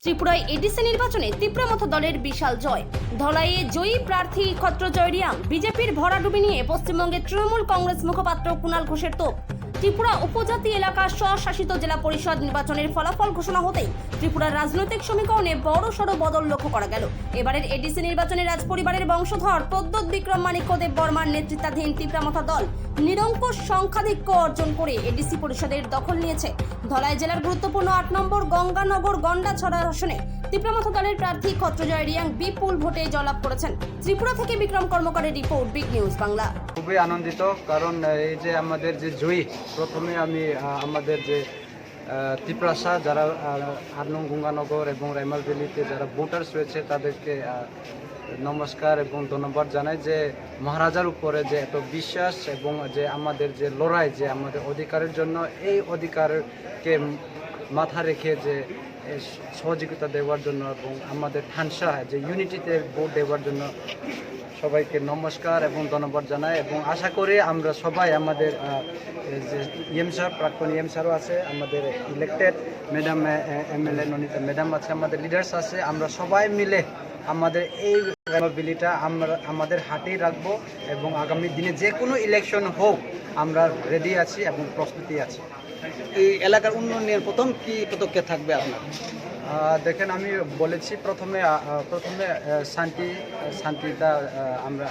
ত্রিপুরায় এডিসি নির্বাচনে তীব্রমথ দলের বিশাল জয়। ধলাইয়ে জয়ী প্রার্থী ক্ষত্রজয় রিয়াং। বিজেপির ভরাডুবি নিয়ে পশ্চিমবঙ্গের তৃণমূল কংগ্রেস মুখপাত্র কুণাল ঘোষের তোপ। ত্রিপুরা উপজাতি এলাকার স্বশাসিত জেলা পরিষদ নির্বাচনের ফলাফল ঘোষণা হতেই ত্রিপুরার রাজনৈতিক সমীকরণে বড়সড় বদল লক্ষ্য করা গেল। এবারের এডিসি নির্বাচনে রাজপরিবারের বংশধর প্রদ্যোৎ বিক্রম মাণিক্য দেব বর্মার নেতৃত্বাধীন তীব্রমথা দল নিরঙ্কুশ সংখ্যাধিক্য অর্জন করে এডিসি পরিষদের দখল নিয়েছে। ধলাই জেলার গুরুত্বপূর্ণ ৮ নম্বর গঙ্গানগর গন্ডাছড়া আসনে তীব্রমথা দলের প্রার্থী ক্ষত্রজয় রিয়াং বিপুল ভোটে জয়লাভ করেছেন। ত্রিপুরা থেকে বিক্রম কর্মকারের রিপোর্ট, বিগ নিউজ বাংলা। খুবই আনন্দিত, কারণ এই যে আমাদের যে জয়ী, প্রথমে আমি আমাদের যে ত্রিপ্রাসা যারা ৮ নং গঙ্গানগর এবং রাইমাল ভ্যালিতে যারা ভোটার্স রয়েছে তাদেরকে নমস্কার এবং ধন্যবাদ জানাই যে মহারাজার উপরে যে এত বিশ্বাস এবং যে আমাদের যে লড়াই, যে আমাদের অধিকারের জন্য, এই অধিকারকে মাথা রেখে যে সহযোগিতা দেওয়ার জন্য এবং আমাদের ঠানসা যে ইউনিটিতে ভোট দেওয়ার জন্য সবাইকে নমস্কার এবং ধন্যবাদ জানাই। এবং আশা করি আমরা সবাই আমাদের যে ইএম স্যার, প্রাক্তন ইএম স্যারও আছে, আমাদের ইলেক্টেড ম্যাডাম এমএলএ ননিতা ম্যাডাম আছে, আমাদের লিডার্স আছে, আমরা সবাই মিলে আমাদের এই বিলিটা আমরা আমাদের হাতেই রাখবো এবং আগামী দিনে যে কোনো ইলেকশন হোক আমরা রেডি আছি এবং প্রস্তুতি আছি। এই এলাকার উন্নয়নের প্রথম কি পদক্ষেপ থাকবে আপনার? দেখেন, আমি বলেছি প্রথমে শান্তিটা আমরা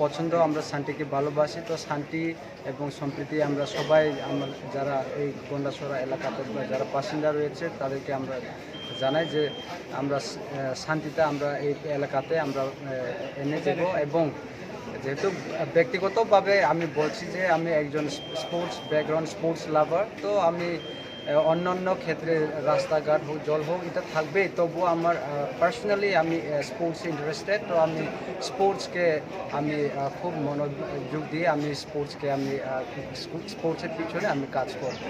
পছন্দ, আমরা শান্তিকে ভালোবাসি। তো শান্তি এবং সম্প্রীতি আমরা সবাই, আমরা যারা এই গন্ডাছড়া এলাকাতে যারা বাসিন্দা রয়েছে তাদেরকে আমরা জানাই যে আমরা শান্তিটা আমরা এই এলাকাতে আমরা এনে দেব। এবং যেহেতু ব্যক্তিগতভাবে আমি বলছি যে আমি একজন স্পোর্টস ব্যাকগ্রাউন্ড, স্পোর্টস লাভার, তো আমি অন্যান্য ক্ষেত্রে রাস্তাঘাট হোক, জল হোক, এটা থাকবেই, তবুও আমার পার্সোনালি আমি স্পোর্টসে ইন্টারেস্টেড। তো আমি স্পোর্টসকে আমি খুব মনোযোগ দিয়ে আমি স্পোর্টসের পিছনে আমি কাজ করব।